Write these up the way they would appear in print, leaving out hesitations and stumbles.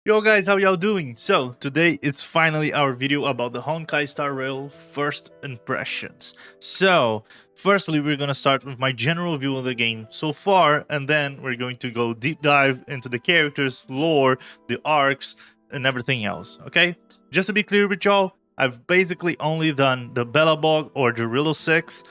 Yo guys, how y'all doing? So, today it's finally our video about the Honkai Star Rail first impressions. So, firstly we're gonna start with my general view of the game so far, and then we're going to go deep dive into the characters, lore, the arcs, and everything else, okay? Just to be clear with y'all, I've basically only done the Belabog or Gerillo 6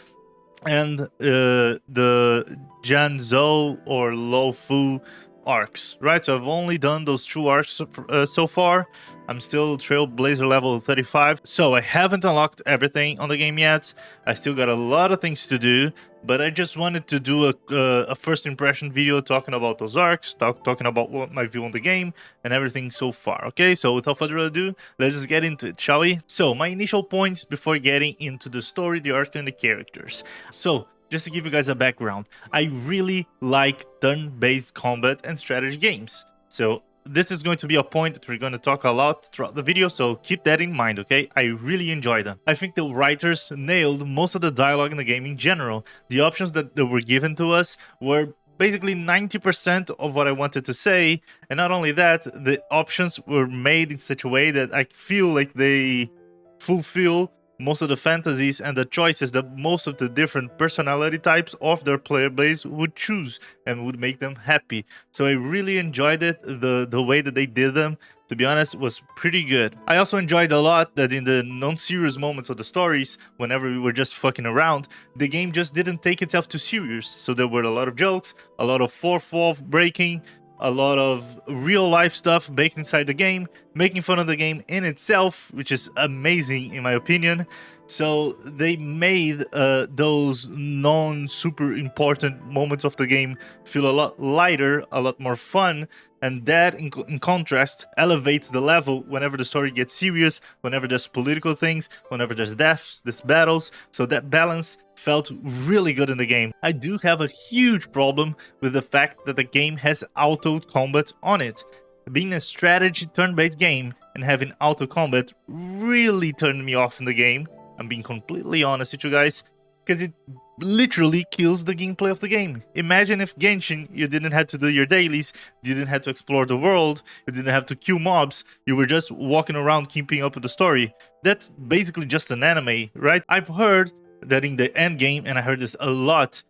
and the Janzhou or Luofu arcs, right? So I've only done those two arcs so far. I'm still Trailblazer level 35, so I haven't unlocked everything on the game yet. I still got a lot of things to do, but I just wanted to do a first impression video talking about those arcs, talking about what my view on the game and everything so far. Okay, so without further ado, let's just get into it, shall we? So my initial points before getting into the story, the arcs, and the characters. So just to give you guys a background, I really like turn-based combat and strategy games. So this is going to be a point that we're going to talk a lot throughout the video, so keep that in mind, okay? I really enjoy them. I think the writers nailed most of the dialogue in the game in general. The options that were given to us were basically 90% of what I wanted to say, and not only that, the options were made in such a way that I feel like they fulfill most of the fantasies and the choices that most of the different personality types of their player base would choose and would make them happy. So I really enjoyed it. The way that they did them, to be honest, was pretty good. I also enjoyed a lot that in the non-serious moments of the stories, whenever we were just fucking around, the game just didn't take itself too serious. So there were a lot of jokes, a lot of fourth wall breaking, a lot of real life stuff baked inside the game, making fun of the game in itself, which is amazing in my opinion. So they made those non-super important moments of the game feel a lot lighter, a lot more fun, and that in contrast elevates the level whenever the story gets serious, whenever there's political things, whenever there's deaths, there's battles. So that balance felt really good in the game. I do have a huge problem with the fact that the game has auto combat on it. Being a strategy turn-based game and having auto combat really turned me off in the game. I'm being completely honest with you guys, because it literally kills the gameplay of the game. Imagine if Genshin, you didn't have to do your dailies, you didn't have to explore the world, you didn't have to kill mobs, you were just walking around keeping up with the story. That's basically just an anime, right? I've heard that in the end game, and I heard this a lot,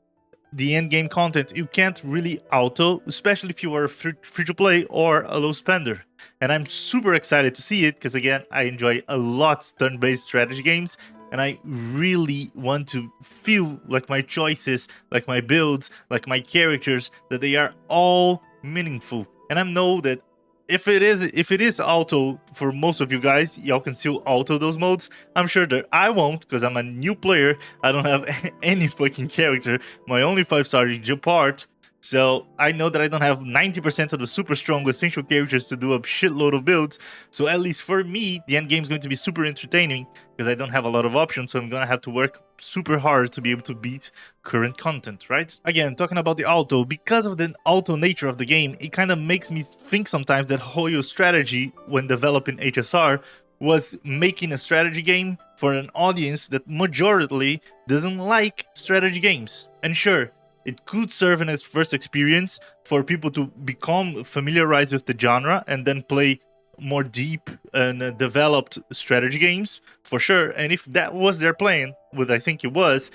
the end game content you can't really auto, especially if you are a free to play or a low spender. And I'm super excited to see it because again, I enjoy a lot turn-based strategy games, and I really want to feel like my choices, like my builds, like my characters, that they are all meaningful. And I know that if it is auto for most of you guys, y'all can still auto those modes. I'm sure that I won't, because I'm a new player. I don't have any fucking character. My only 5-star is Japart. So I know that I don't have 90% of the super strong essential characters to do a shitload of builds. So at least for me, the end game is going to be super entertaining because I don't have a lot of options. So I'm going to have to work super hard to be able to beat current content, right? Again, talking about the auto, because of the auto nature of the game, it kind of makes me think sometimes that Hoyo's strategy when developing HSR was making a strategy game for an audience that majority doesn't like strategy games. And sure, it could serve as first experience for people to become familiarized with the genre and then play more deep and developed strategy games, for sure. And if that was their plan, what I think it was,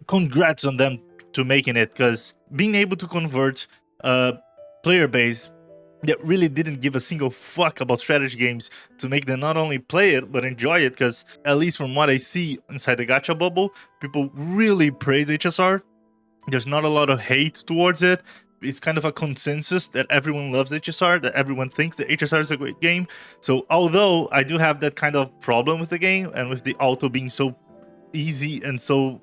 congrats on them to making it, because being able to convert a player base that really didn't give a single fuck about strategy games to make them not only play it but enjoy it, because at least from what I see inside the gacha bubble, people really praise HSR. There's not a lot of hate towards it. It's kind of a consensus that everyone loves HSR, that everyone thinks that HSR is a great game. So although I do have that kind of problem with the game and with the auto being so easy and so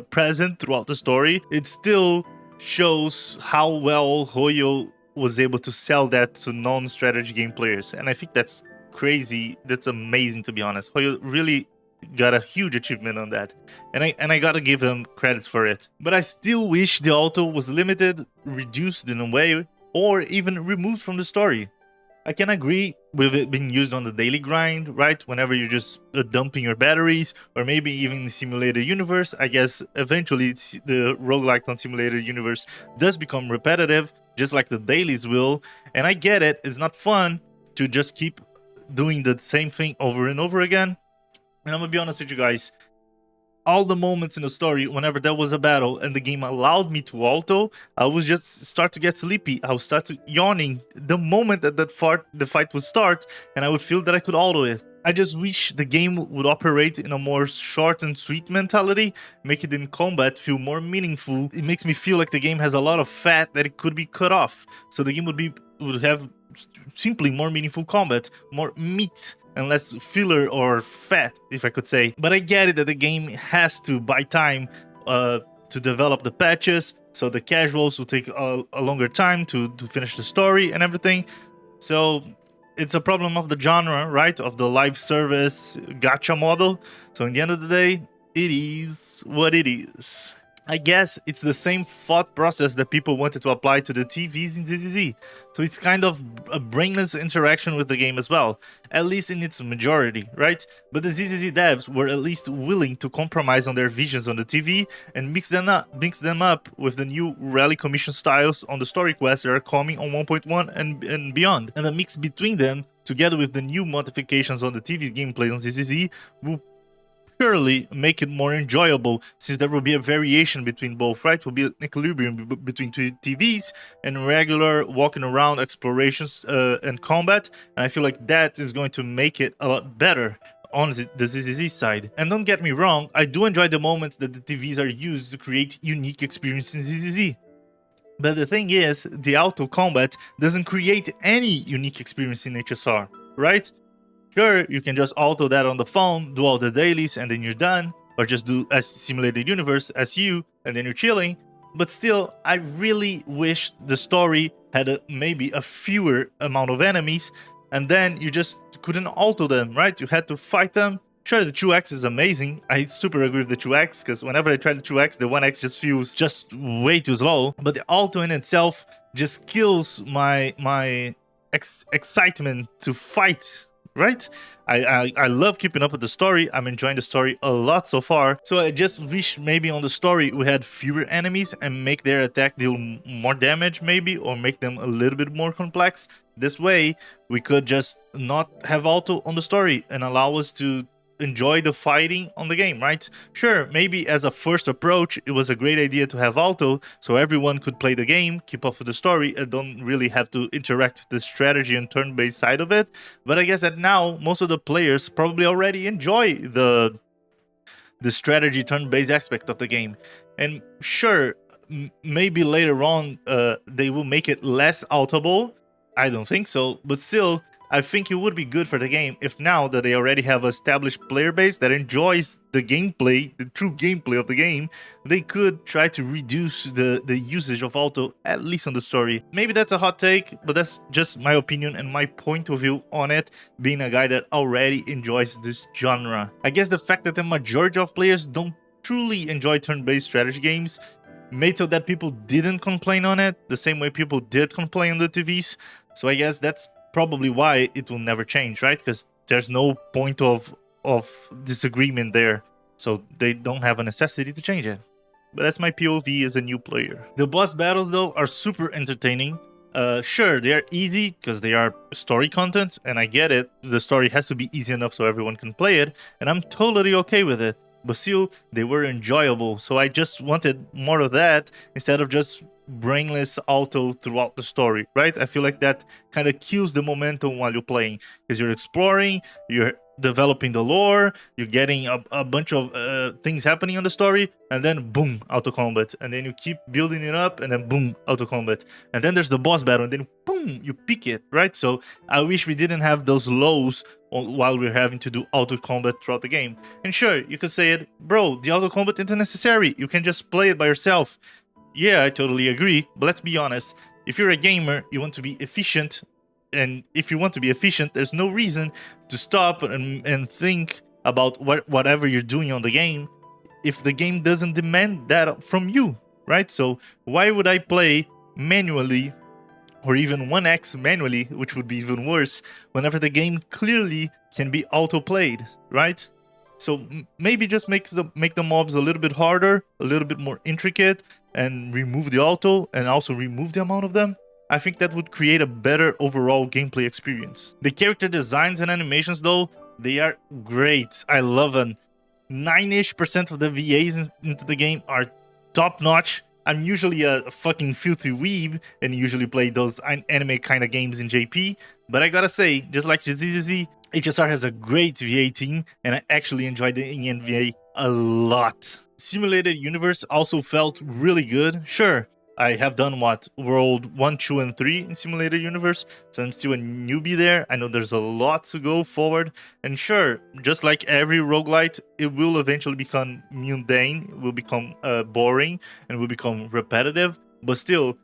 present throughout the story, it still shows how well Hoyo was able to sell that to non-strategy game players. And I think that's crazy. That's amazing, to be honest. Hoyo really got a huge achievement on that, and I gotta give him credits for it. But I still wish the auto was limited, reduced in a way, or even removed from the story. I can agree with it being used on the daily grind, right? Whenever you're just dumping your batteries, or maybe even in Simulator Universe. I guess eventually the roguelike non-simulator universe does become repetitive, just like the dailies will. And I get it, it's not fun to just keep doing the same thing over and over again. And I'm gonna be honest with you guys, all the moments in the story, whenever there was a battle and the game allowed me to auto, I would just start to get sleepy. I would start to yawning the moment that the fight would start, and I would feel that I could auto it. I just wish the game would operate in a more short and sweet mentality, make it in combat feel more meaningful. It makes me feel like the game has a lot of fat that it could be cut off, so the game would have simply more meaningful combat, more meat, and less filler or fat, if I could say. But I get it that the game has to buy time to develop the patches, so the casuals will take a longer time to finish the story and everything. So it's a problem of the genre, right? Of the live service gacha model. So in the end of the day, it is what it is. I guess it's the same thought process that people wanted to apply to the TVs in ZZZ. So it's kind of a brainless interaction with the game as well, at least in its majority, right? But the ZZZ devs were at least willing to compromise on their visions on the TV and mix them up with the new rally commission styles on the story quests that are coming on 1.1 and beyond. And the mix between them, together with the new modifications on the TV gameplay on ZZZ, will surely make it more enjoyable, since there will be a variation between both, right? Will be an equilibrium between two TVs and regular walking around explorations and combat, and I feel like that is going to make it a lot better on the ZZZ side. And don't get me wrong, I do enjoy the moments that the TVs are used to create unique experiences in ZZZ. But the thing is, the auto combat doesn't create any unique experience in HSR, right? Sure, you can just auto that on the phone, do all the dailies, and then you're done. Or just do a simulated universe as you, and then you're chilling. But still, I really wish the story had maybe a fewer amount of enemies, and then you just couldn't auto them, right? You had to fight them. Sure, the 2x is amazing. I super agree with the 2x, because whenever I try the 2x, the 1x just feels just way too slow. But the auto in itself just kills my excitement to fight, right? I love keeping up with the story. I'm enjoying the story a lot so far. So I just wish maybe on the story we had fewer enemies and make their attack deal more damage maybe, or make them a little bit more complex. This way we could just not have auto on the story and allow us to enjoy the fighting on the game, right? Sure, maybe as a first approach it was a great idea to have auto so everyone could play the game, keep up with the story, and don't really have to interact with the strategy and turn-based side of it. But I guess that now most of the players probably already enjoy the strategy turn-based aspect of the game. And sure, maybe later on they will make it less autoable. I don't think so, but still I think it would be good for the game if now that they already have an established player base that enjoys the gameplay, the true gameplay of the game, they could try to reduce the usage of auto, at least on the story. Maybe that's a hot take, but that's just my opinion and my point of view on it, being a guy that already enjoys this genre. I guess the fact that the majority of players don't truly enjoy turn-based strategy games made so that people didn't complain on it, the same way people did complain on the TVs. So I guess that's probably why it will never change, right? Because there's no point of disagreement there, so they don't have a necessity to change it. But that's my POV as a new player. The boss battles though are super entertaining. Sure, they are easy because they are story content, and I get it. The story has to be easy enough so everyone can play it, and I'm totally okay with it. But still, they were enjoyable, so I just wanted more of that instead of just brainless auto throughout the story, right? I feel like that kind of kills the momentum while you're playing, because you're exploring, you're developing the lore, you're getting a bunch of things happening on the story, and then boom, auto combat, and then you keep building it up, and then boom, auto combat, and then there's the boss battle, and then boom, you pick it, right? So I wish we didn't have those lows while we're having to do auto combat throughout the game. And sure, you could say it, bro, the auto combat isn't necessary, you can just play it by yourself. Yeah, I totally agree, but let's be honest, if you're a gamer, you want to be efficient, and if you want to be efficient, there's no reason to stop and think about whatever you're doing on the game if the game doesn't demand that from you, right? So why would I play manually, or even 1x manually, which would be even worse, whenever the game clearly can be auto-played, right? So maybe just make the mobs a little bit harder, a little bit more intricate, and remove the auto, and also remove the amount of them. I think that would create a better overall gameplay experience. The character designs and animations though, they are great. I love them. 9-ish% of the VAs into the game are top notch. I'm usually a fucking filthy weeb and usually play those anime kind of games in JP, but I gotta say, just like ZZZ, HSR has a great VA team, and I actually enjoyed the ENVA a lot. Simulated Universe also felt really good. Sure, I have done what? World 1, 2, and 3 in Simulated Universe, so I'm still a newbie there. I know there's a lot to go forward, and sure, just like every roguelite, it will eventually become mundane, it will become boring, and will become repetitive, but still,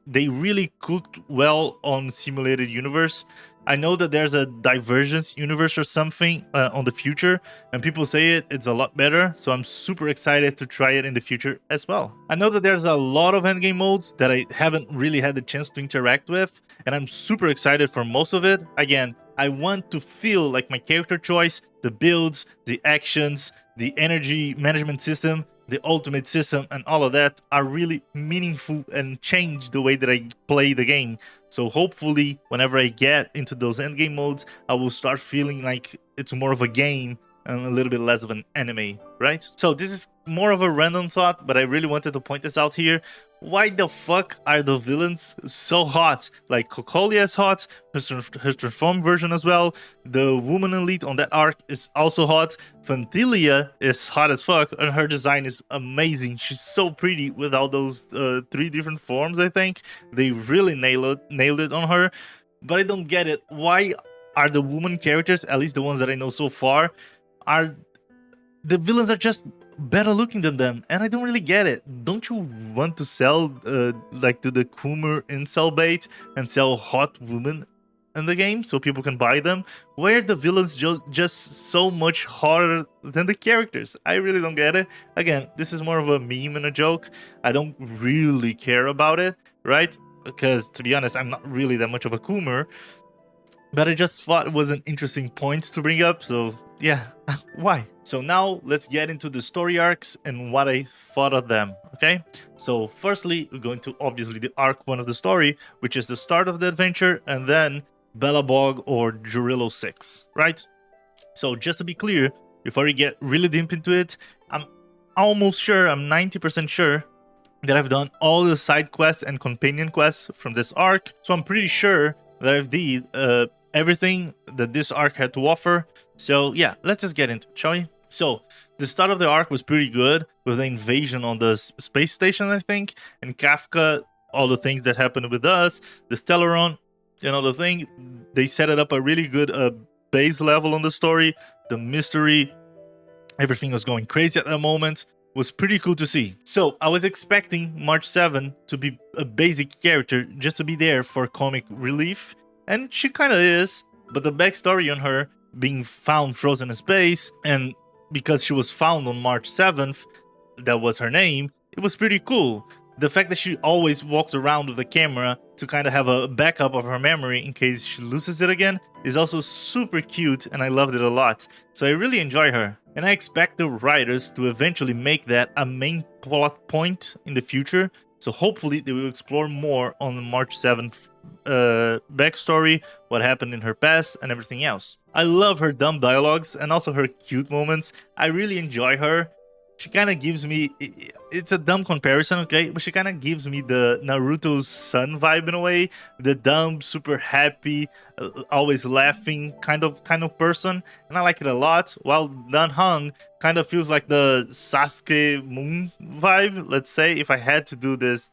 they really cooked well on Simulated Universe. I know that there's a Divergence universe or something on the future, and people say it's a lot better, so I'm super excited to try it in the future as well. I know that there's a lot of endgame modes that I haven't really had the chance to interact with, and I'm super excited for most of it. Again, I want to feel like my character choice, the builds, the actions, the energy management system, the ultimate system, and all of that are really meaningful and change the way that I play the game. So hopefully, whenever I get into those endgame modes, I will start feeling like it's more of a game and a little bit less of an anime, right? So this is more of a random thought, but I really wanted to point this out here. Why the fuck are the villains so hot? Like, Cocolia is hot, her transformed version as well. The woman elite on that arc is also hot. Phanthelia is hot as fuck, and her design is amazing. She's so pretty with all those 3 different forms, I think. They really nailed it on her. But I don't get it. Why are the woman characters, at least the ones that I know so far, the villains are just better looking than them, and I don't really get it. Don't you want to sell like to the Coomer incel bait and sell hot women in the game so people can buy them? Why are the villains just so much hotter than the characters? I really don't get it. Again, this is more of a meme and a joke. I don't really care about it, right? Because to be honest, I'm not really that much of a Coomer, but I just thought it was an interesting point to bring up, so yeah, why? So now let's get into the story arcs and what I thought of them, okay? So firstly, we're going to obviously the arc 1 of the story, which is the start of the adventure, and then Belabog or Jurillo 6, right? So just to be clear, before we get really deep into it, I'm almost sure, I'm 90% sure that I've done all the side quests and companion quests from this arc, so I'm pretty sure that I've did everything that this arc had to offer. So yeah, let's just get into it, shall we? So the start of the arc was pretty good with the invasion on the space station, I think, and Kafka, all the things that happened with us, the Stellaron, and all the thing. They set it up a really good base level on the story. The mystery, everything was going crazy at that moment. Was pretty cool to see. So I was expecting March 7 to be a basic character, just to be there for comic relief, and she kind of is, but the backstory on her being found frozen in space, and because she was found on March 7th, that was her name, it was pretty cool. The fact that she always walks around with a camera to kind of have a backup of her memory in case she loses it again is also super cute, and I loved it a lot. So I really enjoy her. And I expect the writers to eventually make that a main plot point in the future. So hopefully they will explore more on the March 7th backstory, what happened in her past, and everything else. I love her dumb dialogues and also her cute moments. I really enjoy her. She kind of gives me, it's a dumb comparison, okay, but she kind of gives me the Naruto's son vibe in a way. The dumb, super happy, always laughing kind of person, and I like it a lot. While Dan Heng kind of feels like the Sasuke Moon vibe, let's say, if I had to do this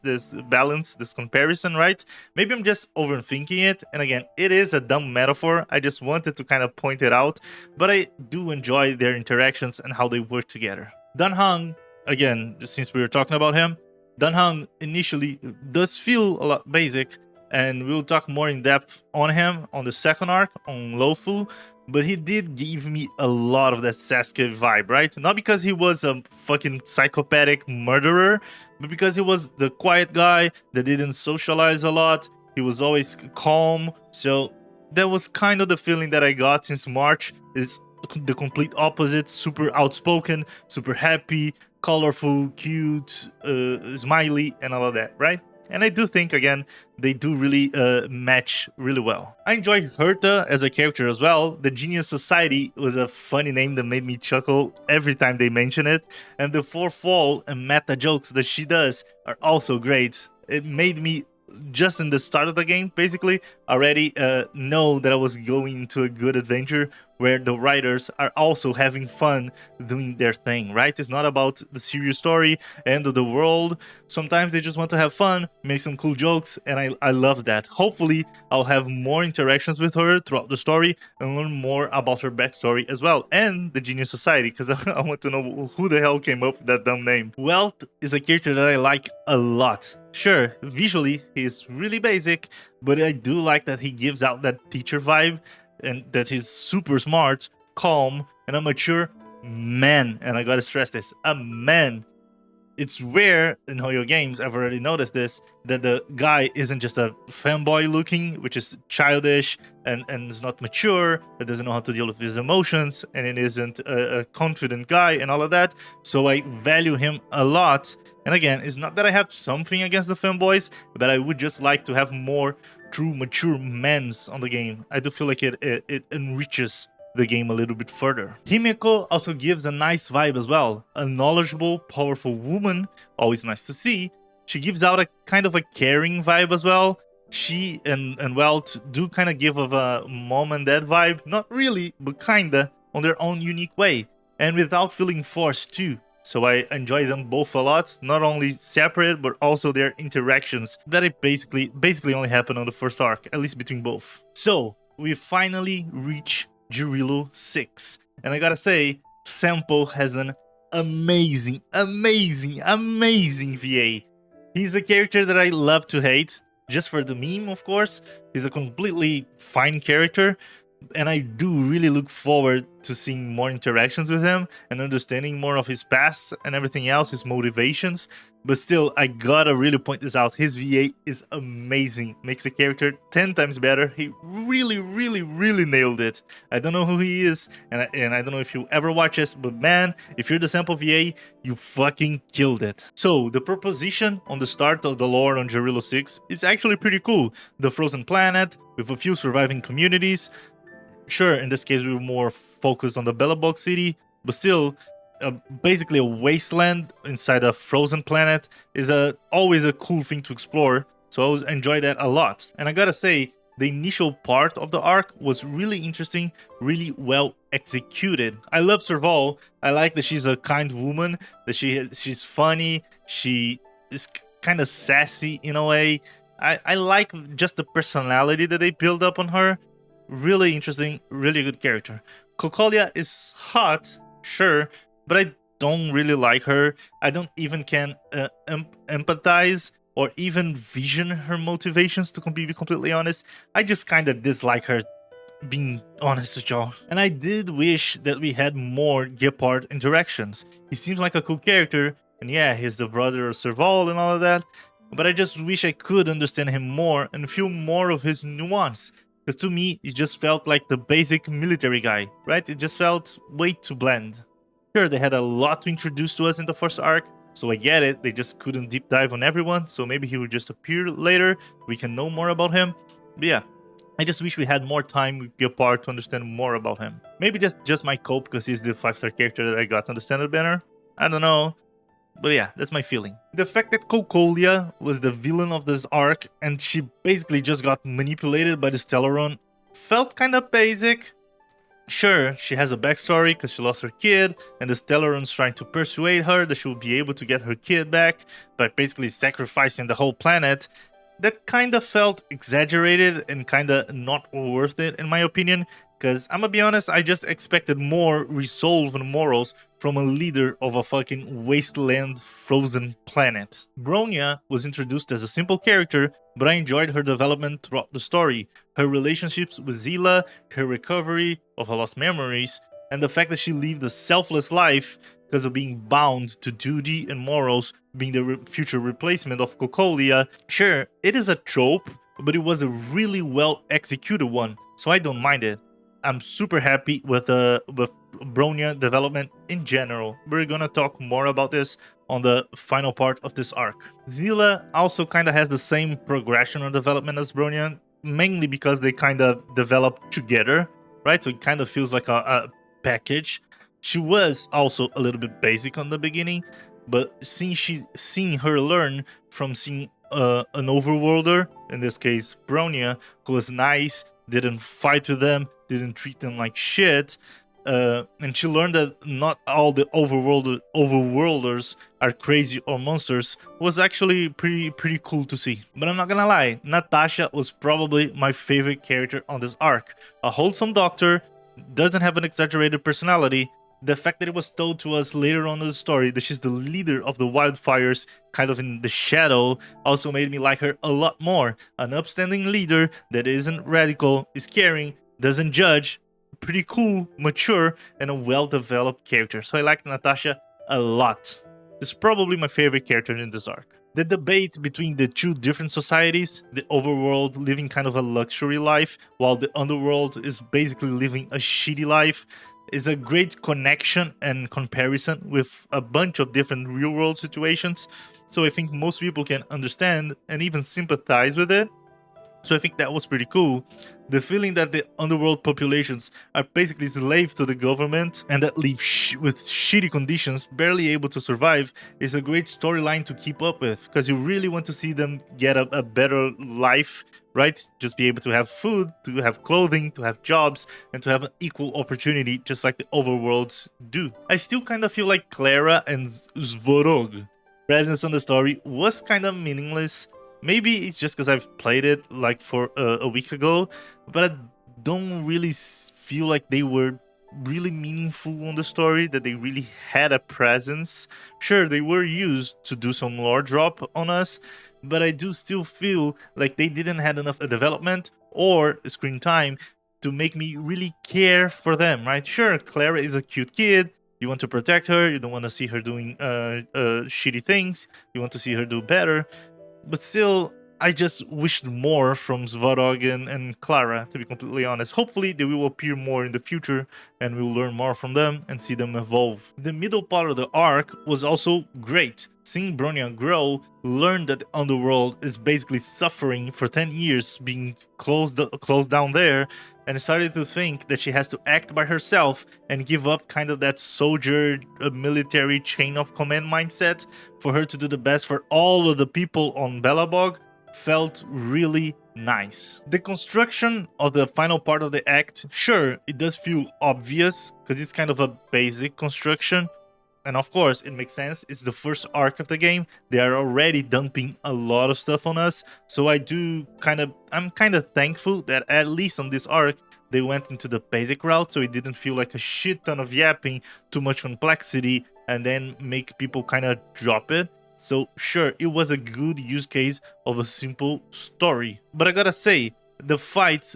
balance, this comparison, right? Maybe I'm just overthinking it, and again, it is a dumb metaphor. I just wanted to kind of point it out, but I do enjoy their interactions and how they work together. Dan Heng, again, since we were talking about him, Dan Heng initially does feel a lot basic, and we'll talk more in depth on him on the second arc, on Luofu, but he did give me a lot of that Sasuke vibe, right? Not because he was a fucking psychopathic murderer, but because he was the quiet guy that didn't socialize a lot. He was always calm, so that was kind of the feeling that I got since March, is the complete opposite, super outspoken, super happy, colorful, cute, smiley, and all of that, right? And I do think, again, they do really match really well. I enjoy Herta as a character as well. The Genius Society was a funny name that made me chuckle every time they mention it. And the fourfall and meta jokes that she does are also great. It made me, just in the start of the game, basically, already know that I was going into a good adventure where the writers are also having fun doing their thing, right? It's not about the serious story, end of the world. Sometimes they just want to have fun, make some cool jokes, and I love that. Hopefully, I'll have more interactions with her throughout the story and learn more about her backstory as well, and the Genius Society, because I want to know who the hell came up with that dumb name. Welt is a character that I like a lot. Sure, visually, he's really basic, but I do like that he gives out that teacher vibe, and that he's super smart, calm, and a mature man. And I gotta stress this, a man. It's rare in Hoyo games, I've already noticed this, that the guy isn't just a fanboy looking, which is childish and is not mature, that doesn't know how to deal with his emotions, and it isn't a confident guy and all of that. So I value him a lot. And again, it's not that I have something against the fanboys, but I would just like to have more true mature men's on the game. I do feel like it enriches the game a little bit further. Himeko also gives a nice vibe as well. A knowledgeable, powerful woman, always nice to see. She gives out a kind of a caring vibe as well. She and Welt do kind of give of a mom and dad vibe. Not really, but kinda, on their own unique way. And without feeling forced too. So I enjoy them both a lot, not only separate, but also their interactions that it basically only happen on the first arc, at least between both. So, we finally reach Jirilo 6. And I gotta say, Sampo has an amazing VA. He's a character that I love to hate, just for the meme, of course. He's a completely fine character, and I do really look forward to seeing more interactions with him and understanding more of his past and everything else, his motivations. But still, I gotta really point this out. His VA is amazing. Makes the character 10 times better. He really nailed it. I don't know who he is, and I don't know if you ever watch this, but man, if you're the Sampo VA, you fucking killed it. So, the proposition on the start of the lore on Jirilo 6 is actually pretty cool. The frozen planet, with a few surviving communities. Sure, in this case we were more focused on the Belabog city, but still, basically a wasteland inside a frozen planet is always a cool thing to explore, so I always enjoy that a lot. And I gotta say, the initial part of the arc was really interesting, really well executed. I love Serval. I like that she's a kind woman, that she's funny, she is kind of sassy in a way. I like just the personality that they build up on her. Really interesting, really good character. Cocolia is hot, sure, but I don't really like her. I don't even can empathize or even vision her motivations, to be completely honest. I just kind of dislike her, being honest with y'all. And I did wish that we had more Gepard interactions. He seems like a cool character, and yeah, he's the brother of Serval and all of that, but I just wish I could understand him more and feel more of his nuance. Because to me, it just felt like the basic military guy, right? It just felt way too bland. Sure, they had a lot to introduce to us in the first arc, so I get it, they just couldn't deep dive on everyone, so maybe he would just appear later, we can know more about him. But yeah, I just wish we had more time with Gepard to understand more about him. Maybe just my cope, because he's the 5-star character that I got to understand it better. I don't know. But yeah, that's my feeling. The fact that Cocolia was the villain of this arc and she basically just got manipulated by the Stellaron felt kind of basic. Sure, she has a backstory because she lost her kid and the Stellaron's trying to persuade her that she will be able to get her kid back by basically sacrificing the whole planet. That kind of felt exaggerated and kind of not worth it in my opinion. Because, I'm gonna be honest, I just expected more resolve and morals from a leader of a fucking wasteland frozen planet. Bronya was introduced as a simple character, but I enjoyed her development throughout the story. Her relationships with Zila, her recovery of her lost memories, and the fact that she lived a selfless life because of being bound to duty and morals, being the future replacement of Cocolia. Sure, it is a trope, but it was a really well executed one, so I don't mind it. I'm super happy with Bronya development in general. We're gonna talk more about this on the final part of this arc. Zilla also kind of has the same progression or development as Bronya, mainly because they kind of develop together, right? So it kind of feels like a package. She was also a little bit basic on the beginning, but seeing her learn from seeing an overworlder, in this case Bronya, who was nice, didn't fight with them, didn't treat them like shit, and she learned that not all the overworlders are crazy or monsters, was actually pretty cool to see. But I'm not gonna lie, Natasha was probably my favorite character on this arc. A wholesome doctor, doesn't have an exaggerated personality. The fact that it was told to us later on in the story that she's the leader of the wildfires, kind of in the shadow, also made me like her a lot more. An upstanding leader that isn't radical, is caring, doesn't judge, pretty cool, mature, and a well-developed character. So I like Natasha a lot. It's probably my favorite character in this arc. The debate between the two different societies, the overworld living kind of a luxury life, while the underworld is basically living a shitty life, is a great connection and comparison with a bunch of different real-world situations. So I think most people can understand and even sympathize with it. So I think that was pretty cool. The feeling that the underworld populations are basically slaves to the government and that live with shitty conditions, barely able to survive, is a great storyline to keep up with, because you really want to see them get a better life, right? Just be able to have food, to have clothing, to have jobs, and to have an equal opportunity, just like the overworlds do. I still kind of feel like Clara and Zvorog presence on the story was kind of meaningless. Maybe it's just because I've played it like for a week ago, but I don't really feel like they were really meaningful on the story, that they really had a presence. Sure, they were used to do some lore drop on us, but I do still feel like they didn't have enough development or screen time to make me really care for them, right? Sure, Clara is a cute kid. You want to protect her. You don't want to see her doing shitty things. You want to see her do better. But still, I just wished more from Svarog and Clara, to be completely honest. Hopefully they will appear more in the future and we'll learn more from them and see them evolve. The middle part of the arc was also great. Seeing Bronya grow, learn that the underworld is basically suffering for 10 years being closed down there, and started to think that she has to act by herself and give up kind of that soldier, military chain of command mindset for her to do the best for all of the people on Belabog, felt really nice. The construction of the final part of the act, sure, it does feel obvious because it's kind of a basic construction. And of course, it makes sense. It's the first arc of the game. They are already dumping a lot of stuff on us. So I'm kind of thankful that at least on this arc, they went into the basic route. So it didn't feel like a shit ton of yapping, too much complexity, and then make people kind of drop it. So sure, it was a good use case of a simple story. But I gotta say, the fight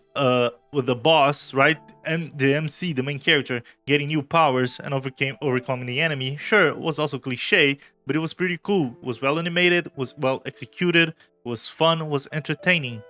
with the boss, right, and the MC, the main character, getting new powers and overcoming the enemy, sure, was also cliche, but it was pretty cool. It was well animated, was well executed, was fun, was entertaining.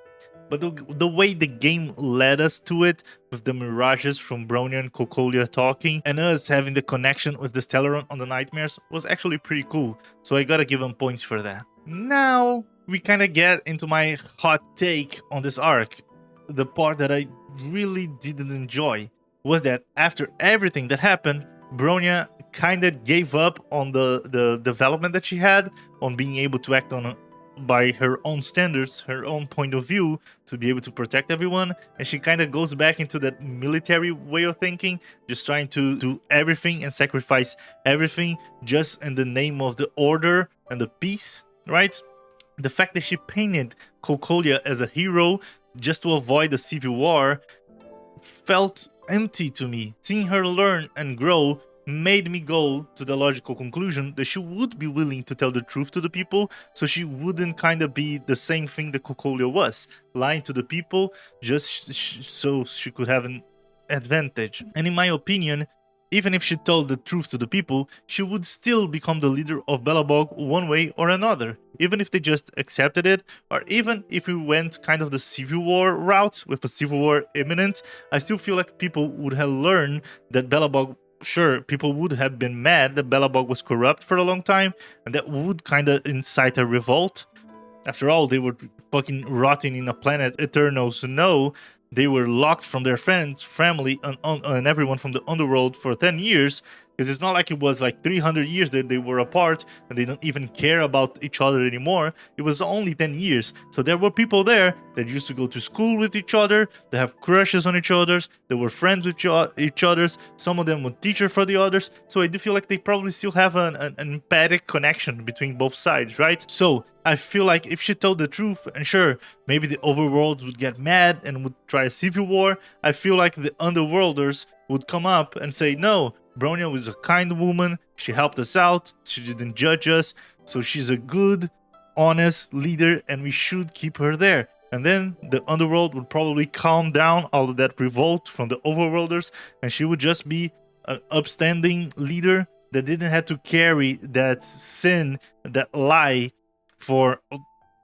But the way the game led us to it, with the mirages from Bronya and Cocolia talking, and us having the connection with the Stellaron on the nightmares, was actually pretty cool. So I gotta give them points for that. Now we kind of get into my hot take on this arc. The part that I really didn't enjoy was that after everything that happened, Bronya kind of gave up on the development that she had, on being able to act on by her own standards, her own point of view, to be able to protect everyone, and she kind of goes back into that military way of thinking, just trying to do everything and sacrifice everything just in the name of the order and the peace, right? The fact that she painted Cocolia as a hero just to avoid the civil war felt empty to me. Seeing her learn and grow made me go to the logical conclusion that she would be willing to tell the truth to the people, so she wouldn't kind of be the same thing that Cocolia was, lying to the people just so she could have an advantage. And in my opinion, even if she told the truth to the people, she would still become the leader of Belabog one way or another, even if they just accepted it, or even if we went kind of the civil war route with a civil war imminent. I still feel like people would have learned that Belabog sure, people would have been mad that Belabog was corrupt for a long time, and that would kind of incite a revolt. After all, they were fucking rotting in a planet Eternals know. They were locked from their friends, family, and everyone from the underworld for 10 years. Because it's not like it was like 300 years that they were apart and they don't even care about each other anymore. It was only 10 years. So there were people there that used to go to school with each other, they have crushes on each other's, they were friends with each other's, some of them were teacher for the others. So I do feel like they probably still have an empathic connection between both sides, right? So I feel like if she told the truth, and sure, maybe the overworld would get mad and would try a civil war, I feel like the underworlders would come up and say, no, Bronya was a kind woman, she helped us out, she didn't judge us, so she's a good, honest leader and we should keep her there. And then the underworld would probably calm down all of that revolt from the overworlders, and she would just be an upstanding leader that didn't have to carry that sin, that lie for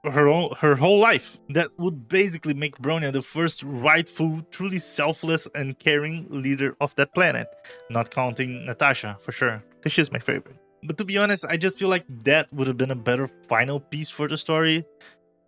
her whole life. That would basically make Bronya the first rightful, truly selfless and caring leader of that planet. Not counting Natasha, for sure, because she's my favorite. But to be honest, I just feel like that would have been a better final piece for the story.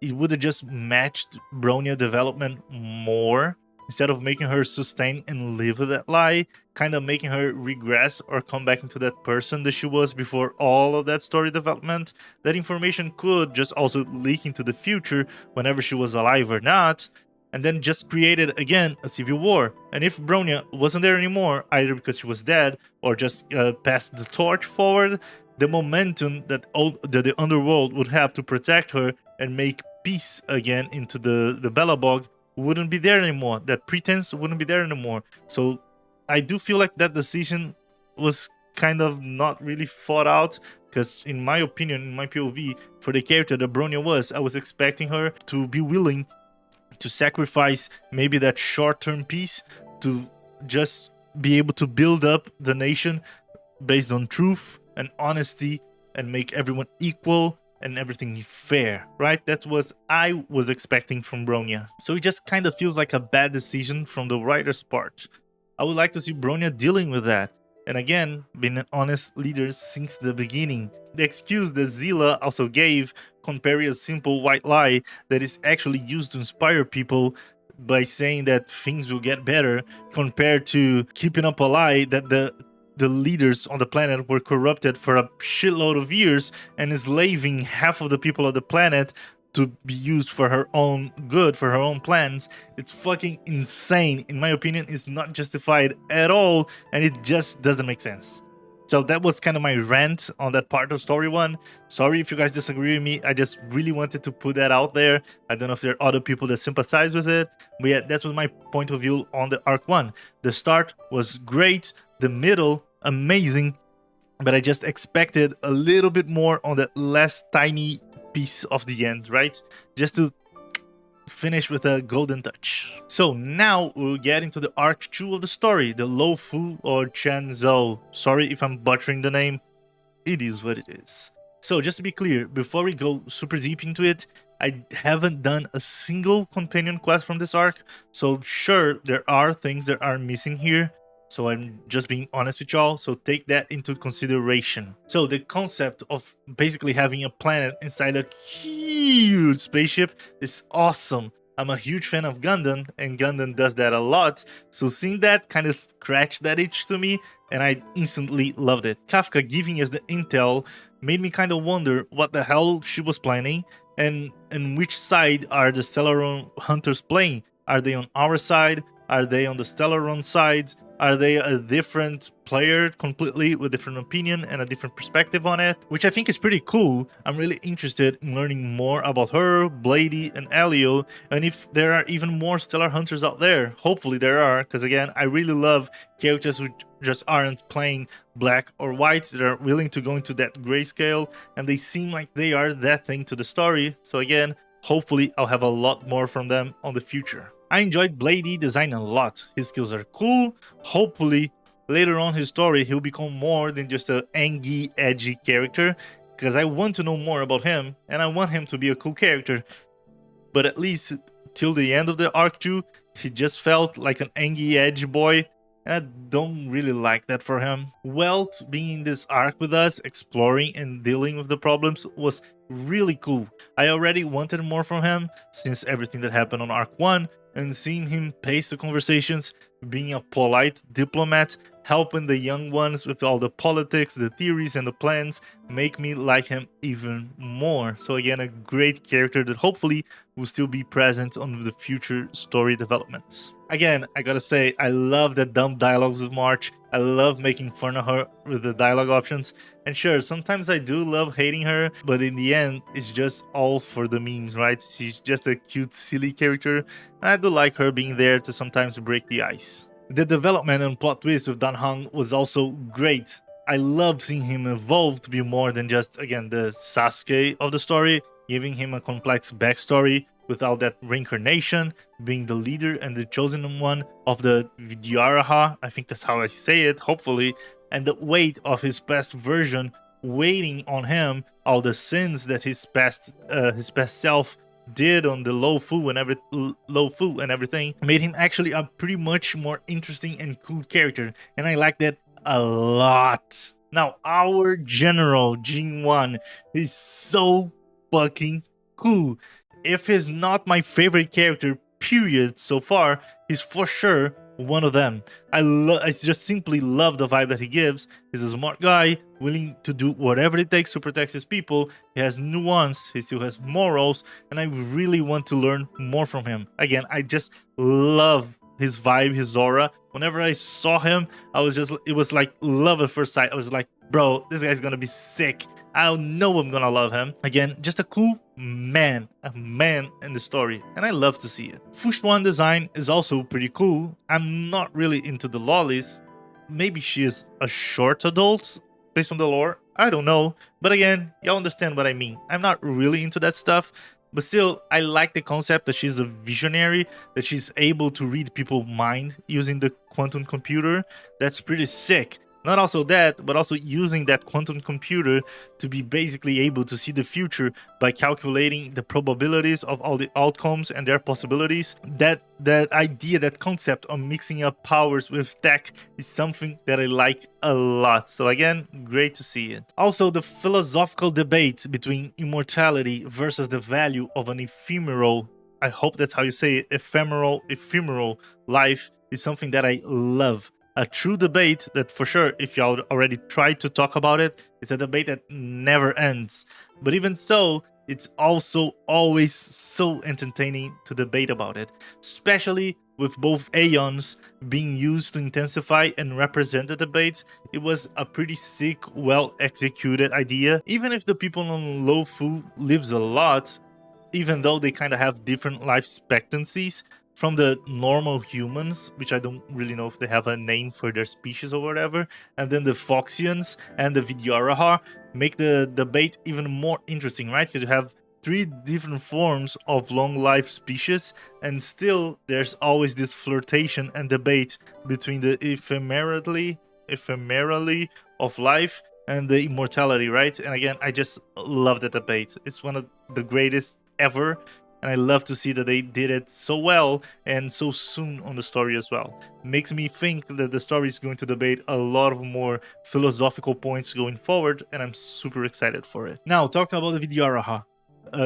It would have just matched Bronya development more, instead of making her sustain and live that lie, kind of making her regress or come back into that person that she was before all of that story development. That information could just also leak into the future whenever she was alive or not, and then just created again a civil war. And if Bronya wasn't there anymore, either because she was dead or just passed the torch forward, the momentum that the underworld would have to protect her and make peace again into the Belabog wouldn't be there anymore. That pretense wouldn't be there anymore. So I do feel like that decision was kind of not really thought out, because in my opinion, in my POV, for the character that Bronya was, I was expecting her to be willing to sacrifice maybe that short-term peace to just be able to build up the nation based on truth and honesty and make everyone equal and everything fair, right? That's what I was expecting from Bronya. So it just kind of feels like a bad decision from the writer's part. I would like to see Bronya dealing with that. And again, being an honest leader since the beginning. The excuse that Zilla also gave, comparing a simple white lie that is actually used to inspire people by saying that things will get better, compared to keeping up a lie that the leaders on the planet were corrupted for a shitload of years and enslaving half of the people of the planet to be used for her own good, for her own plans. It's fucking insane. In my opinion, it's not justified at all, and it just doesn't make sense. So that was kind of my rant on that part of story 1. Sorry if you guys disagree with me. I just really wanted to put that out there. I don't know if there are other people that sympathize with it, but yeah, that's what my point of view on the arc 1. The start was great, the middle amazing, but I just expected a little bit more on that last tiny piece of the end, right? Just to finish with a golden touch. So now we'll get into the arc 2 of the story, the Luofu or Chanzhou. Sorry if I'm butchering the name, it is what it is. So just to be clear, before we go super deep into it, I haven't done a single companion quest from this arc, so sure, there are things that are missing here. So I'm just being honest with y'all, so take that into consideration. So the concept of basically having a planet inside a huge spaceship is awesome. I'm a huge fan of Gundam, and Gundam does that a lot, so seeing that kind of scratched that itch to me, and I instantly loved it. Kafka giving us the intel made me kind of wonder what the hell she was planning, and which side are the Stellaron hunters playing. Are they on our side? Are they on the Stellaron side? Are they a different player completely with different opinion and a different perspective on it? Which I think is pretty cool. I'm really interested in learning more about her, Blady, and Elio, and if there are even more Stellar Hunters out there. Hopefully there are, because again, I really love characters who just aren't playing black or white, that are willing to go into that grayscale, and they seem like they are that thing to the story. So again, hopefully I'll have a lot more from them on the future. I enjoyed Blady design a lot. His skills are cool. Hopefully, later on his story, he'll become more than just a angry, edgy character, because I want to know more about him, and I want him to be a cool character. But at least till the end of the arc 2, he just felt like an angry, edgy boy, and I don't really like that for him. Welt being in this arc with us, exploring and dealing with the problems was really cool. I already wanted more from him since everything that happened on Arc 1, and seeing him pace the conversations, being a polite diplomat, helping the young ones with all the politics, the theories, and the plans make me like him even more. So again, a great character that hopefully will still be present on the future story developments. Again, I gotta say, I love the dumb dialogues of March. I love making fun of her with the dialogue options. And sure, sometimes I do love hating her, but in the end, it's just all for the memes, right? She's just a cute, silly character, and I do like her being there to sometimes break the ice. The development and plot twist with Dan Heng was also great. I love seeing him evolve to be more than just, again, the Sasuke of the story, giving him a complex backstory without that reincarnation, being the leader and the chosen one of the Vidyaraha, I think that's how I say it, hopefully, and the weight of his past version waiting on him, all the sins that his past self did on the Luofu and everything, made him actually a pretty much more interesting and cool character, and I like that a lot. Now, our general Jin1 is so fucking cool. If he's not my favorite character, period, so far, he's for sure one of them. I just simply love the vibe that he gives. He's a smart guy, willing to do whatever it takes to protect his people. He has nuance, he still has morals, and I really want to learn more from him. Again, I just love his vibe, his aura. Whenever I saw him, it was like love at first sight. I was like, bro, this guy's gonna be sick. I know I'm gonna love him. Again, just a cool man, a man in the story, and I love to see it. Fushuan design is also pretty cool. I'm not really into the lollies. Maybe she is a short adult based on the lore. I don't know. But again, y'all understand what I mean. I'm not really into that stuff. But still, I like the concept that she's a visionary, that she's able to read people's mind using the quantum computer. That's pretty sick. Not also that, but also using that quantum computer to be basically able to see the future by calculating the probabilities of all the outcomes and their possibilities. That idea, that concept of mixing up powers with tech is something that I like a lot. So again, great to see it. Also, the philosophical debate between immortality versus the value of an ephemeral, I hope that's how you say it, ephemeral life is something that I love. A true debate that for sure, if y'all already tried to talk about it, it's a debate that never ends. But even so, it's also always so entertaining to debate about it, especially with both aeons being used to intensify and represent the debate. It was a pretty sick, well executed idea. Even if the people on Luofu lives a lot, even though they kind of have different life expectancies from the normal humans, which I don't really know if they have a name for their species or whatever, and then the Foxians and the Vidyaraha make the debate even more interesting, right? Because you have 3 different forms of long life species, and still there's always this flirtation and debate between the ephemerally of life and the immortality, right? And again, I just love the debate. It's one of the greatest ever, and I love to see that they did it so well and so soon on the story as well. Makes me think that the story is going to debate a lot of more philosophical points going forward, and I'm super excited for it. Now, talking about the Vidyaraha,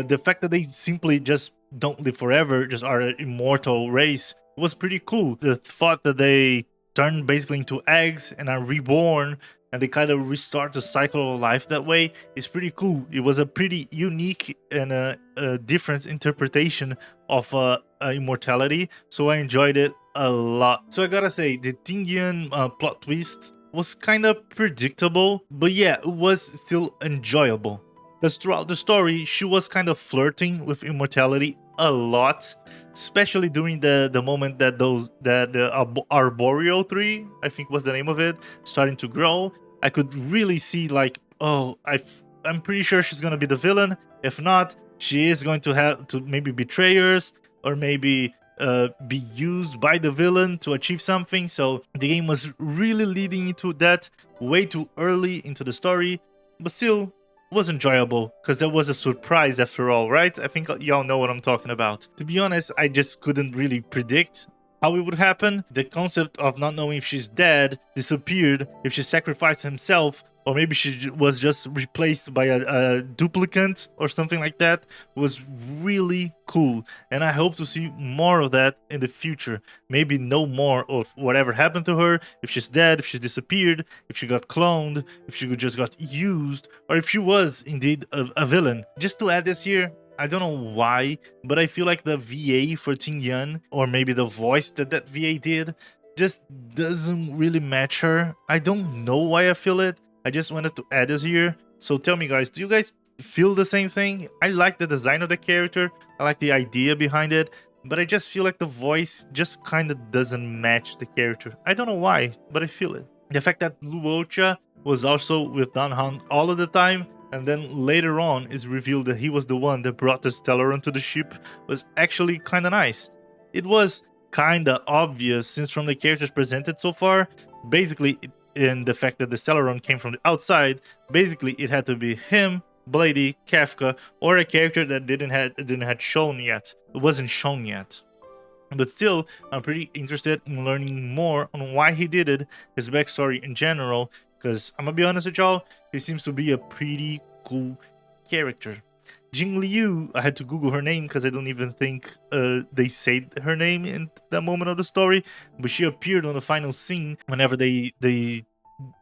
the fact that they simply just don't live forever, just are an immortal race, was pretty cool. The thought that they turn basically into eggs and are reborn, and they kind of restart the cycle of life that way, is pretty cool. It was a pretty unique and a different interpretation of immortality, so I enjoyed it a lot. So I gotta say, the Tingian plot twist was kind of predictable, but yeah, it was still enjoyable. Because throughout the story, she was kind of flirting with immortality a lot, especially during the moment that the arboreal tree, I think was the name of it, starting to grow. I could really see like, oh, I'm pretty sure she's gonna be the villain. If not, she is going to have to maybe betray us, or maybe be used by the villain to achieve something. So the game was really leading into that way too early into the story, but still was enjoyable because there was a surprise after all, right? I think y'all know what I'm talking about. To be honest, I just couldn't really predict how it would happen. The concept of not knowing if she's dead, disappeared, if she sacrificed himself, or maybe she was just replaced by a duplicate or something like that, was really cool. And I hope to see more of that in the future. Maybe know more of whatever happened to her, if she's dead, if she disappeared, if she got cloned, if she just got used, or if she was indeed a villain. Just to add this here, I don't know why, but I feel like the VA for Ting Yan, or maybe the voice that VA did, just doesn't really match her. I don't know why I feel it. I just wanted to add this here. So tell me, guys, do you guys feel the same thing? I like the design of the character. I like the idea behind it, but I just feel like the voice just kind of doesn't match the character. I don't know why, but I feel it. The fact that Luocha was also with Dan Han all of the time, and then later on is revealed that he was the one that brought the Stellaron to the ship, was actually kind of nice. It was kind of obvious since from the characters presented so far, basically in the fact that the Stellaron came from the outside, basically it had to be him, Blady, Kafka, or a character that didn't had shown yet. It wasn't shown yet. But still, I'm pretty interested in learning more on why he did it, his backstory in general, because I'm gonna be honest with y'all, he seems to be a pretty cool character. Jing Liu, I had to Google her name because I don't even think they said her name in that moment of the story, but she appeared on the final scene whenever they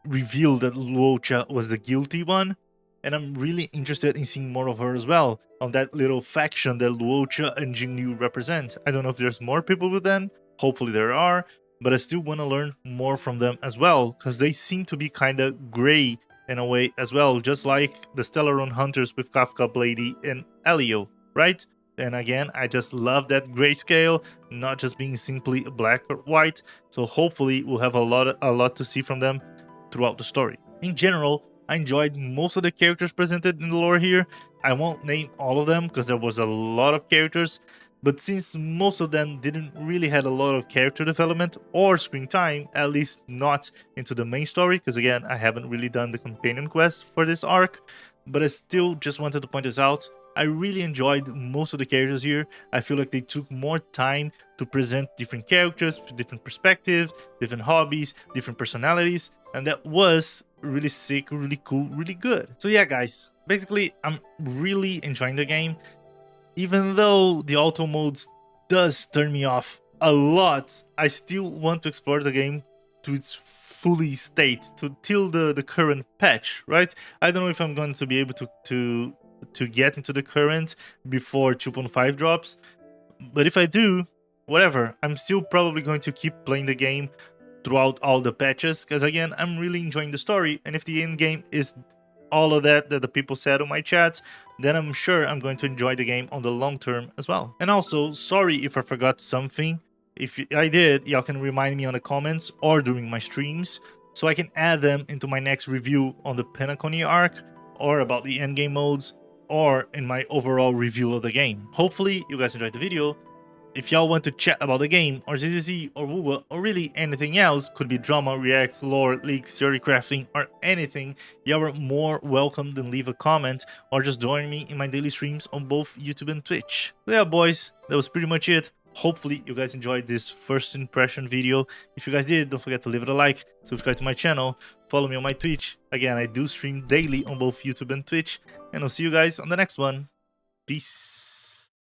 revealed that Luocha was the guilty one, and I'm really interested in seeing more of her as well, on that little faction that Luocha and Jing Liu represent. I don't know if there's more people with them, hopefully there are, but I still want to learn more from them as well, because they seem to be kind of gray in a way as well, just like the Stellaron Hunters with Kafka, Blady, and Elio, right? And again, I just love that grayscale, not just being simply black or white, so hopefully we'll have a lot to see from them throughout the story. In general, I enjoyed most of the characters presented in the lore here. I won't name all of them because there was a lot of characters, but since most of them didn't really have a lot of character development or screen time, at least not into the main story, because again, I haven't really done the companion quest for this arc, but I still just wanted to point this out. I really enjoyed most of the characters here. I feel like they took more time to present different characters, different perspectives, different hobbies, different personalities, and that was really sick, really cool, really good. So yeah, guys, basically, I'm really enjoying the game. Even though the auto modes does turn me off a lot, I still want to explore the game to its fully state, till the current patch, right? I don't know if I'm going to be able to get into the current before 2.5 drops, but if I do, whatever, I'm still probably going to keep playing the game throughout all the patches, because again, I'm really enjoying the story, and if the end game is all of that the people said on my chat, then I'm sure I'm going to enjoy the game on the long term as well. And also, sorry if I forgot something. If I did, y'all can remind me on the comments or during my streams, so I can add them into my next review on the Penacony arc, or about the endgame modes, or in my overall review of the game. Hopefully, you guys enjoyed the video. If y'all want to chat about the game, or ZZZ, or Wuwa, or really anything else, could be drama, reacts, lore, leaks, theory crafting, or anything, y'all are more welcome than leave a comment, or just join me in my daily streams on both YouTube and Twitch. So yeah, boys, that was pretty much it. Hopefully, you guys enjoyed this first impression video. If you guys did, don't forget to leave it a like, subscribe to my channel, follow me on my Twitch. Again, I do stream daily on both YouTube and Twitch, and I'll see you guys on the next one. Peace.